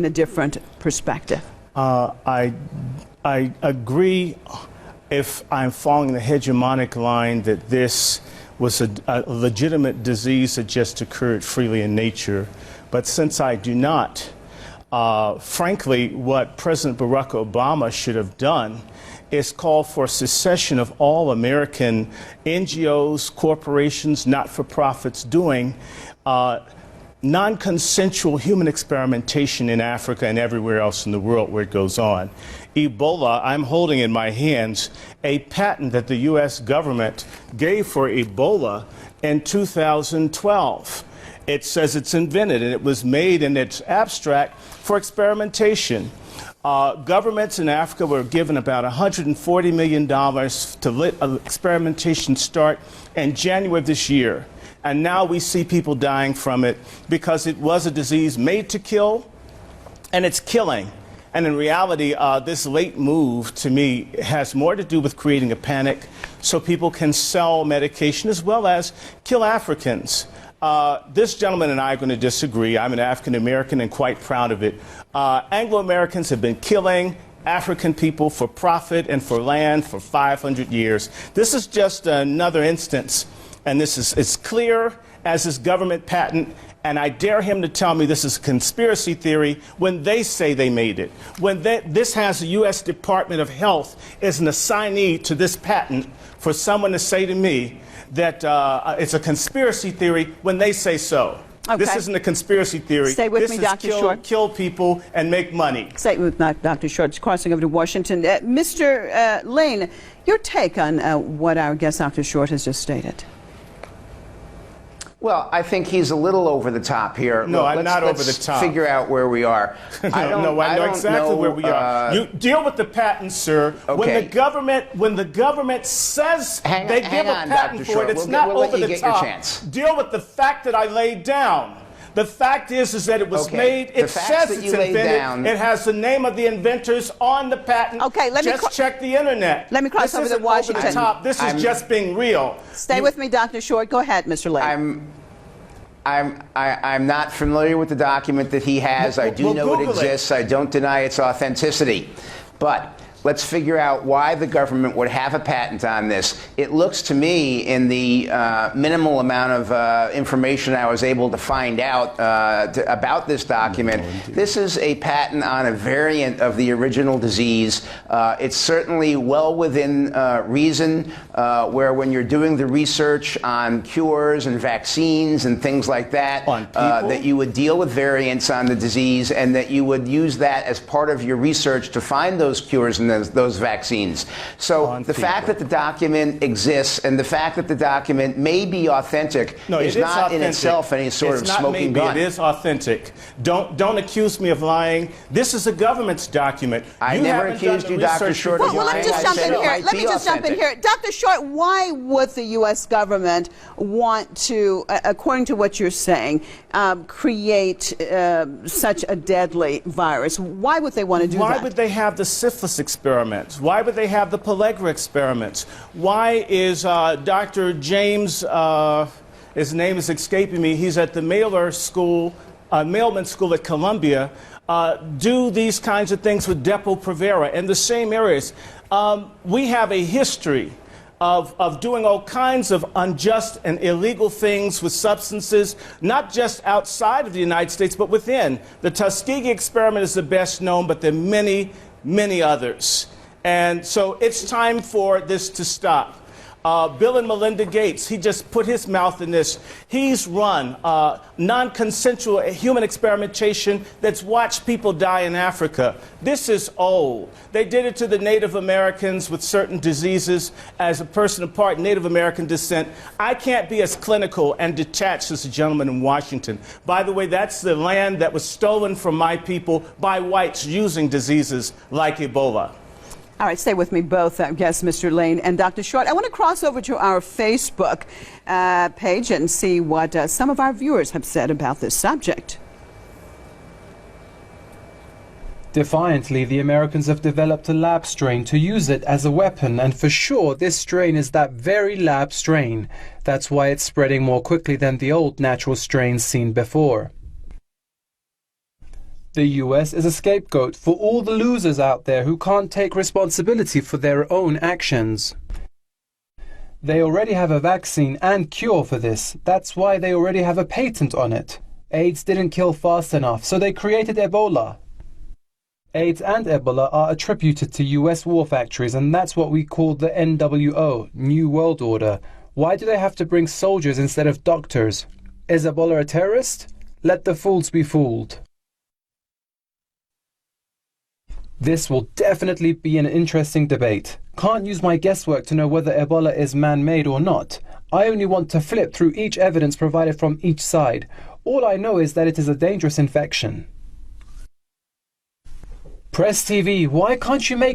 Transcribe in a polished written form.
in a different perspective? I agree, if I'm following the hegemonic line, that this was a legitimate disease that just occurred freely in nature. But since I do not, frankly, what President Barack Obama should have done is call for cessation of all American NGOs, corporations, not-for-profits doing non-consensual human experimentation in Africa and everywhere else in the world where it goes on. Ebola, I'm holding in my hands a patent that the U.S. government gave for Ebola in 2012. It says it's invented, and it was made in its abstract for experimentation. Governments in Africa were given about $140 million to let experimentation start in January of this year. And now we see people dying from it because it was a disease made to kill, and it's killing. And in reality, this late move, to me, has more to do with creating a panic so people can sell medication as well as kill Africans. This gentleman and I are going to disagree. I'm an African American and quite proud of it. Anglo-Americans have been killing African people for profit and for land for 500 years. This is just another instance, and this is as clear as this government patent, and I dare him to tell me this is a conspiracy theory when they say they made it. When this has the U.S. Department of Health as an assignee to this patent, for someone to say to me that it's a conspiracy theory when they say so. Okay. This isn't a conspiracy theory. Stay with me, Dr. Short. Kill people and make money. Stay with Dr. Short. Crossing over to Washington. Mr. Lane, your take on what our guest, Dr. Short, has just stated. Well, I think he's a little over the top here. No, I'm not over the top. Let's figure out where we are. I know exactly where we are. You deal with the patent, sir. Okay. When the government says they give a patent for it, it's not over the top. Deal with the fact that I laid down. The fact is that it was made. It says it's invented. It has the name of the inventors on the patent. Okay, just check the internet. Let me cross over to Washington. Over the top. This is just being real. Stay with me, Dr. Short. Go ahead, Mr. Lane. I'm not familiar with the document that he has. I do know it exists. I don't deny its authenticity. But let's figure out why the government would have a patent on this. It looks to me, in the minimal amount of information I was able to find out about this document, this is a patent on a variant of the original disease. It's certainly well within reason, where when you're doing the research on cures and vaccines and things like that, that you would deal with variants on the disease, and that you would use that as part of your research to find those cures and those vaccines. So the fact that the document exists and the fact that the document may be authentic is not in itself any sort of smoking gun. It is authentic. Don't accuse me of lying. This is a government's document. I never accused you, Dr. Short, of lying. Let me just jump in here. Dr. Short, why would the U.S. government want to, according to what you're saying, create such a deadly virus? Why would they want to do that? Why would they have the syphilis experiments? Why would they have the pellagra experiments? Why is Dr. James, his name is escaping me, he's at the mailman school at Columbia, do these kinds of things with Depo-Provera in the same areas? We have a history of doing all kinds of unjust and illegal things with substances, not just outside of the United States, but within. The Tuskegee experiment is the best known, but there are many, many others. And so it's time for this to stop. Bill and Melinda Gates, he just put his mouth in this. He's run non-consensual human experimentation that's watched people die in Africa. This is old. They did it to the Native Americans with certain diseases. As a person of part Native American descent, I can't be as clinical and detached as the gentleman in Washington. By the way, that's the land that was stolen from my people by whites using diseases like Ebola. All right, stay with me both, guests, Mr. Lane and Dr. Short. I want to cross over to our Facebook page and see what some of our viewers have said about this subject. Defiantly, the Americans have developed a lab strain to use it as a weapon, and for sure this strain is that very lab strain. That's why it's spreading more quickly than the old natural strains seen before. The US is a scapegoat for all the losers out there who can't take responsibility for their own actions. They already have a vaccine and cure for this. That's why they already have a patent on it. AIDS didn't kill fast enough, so they created Ebola. AIDS and Ebola are attributed to US war factories, and that's what we call the NWO, New World Order. Why do they have to bring soldiers instead of doctors? Is Ebola a terrorist? Let the fools be fooled. This will definitely be an interesting debate. Can't use my guesswork to know whether Ebola is man-made or not. I only want to flip through each evidence provided from each side. All I know is that it is a dangerous infection. Press TV, why can't you make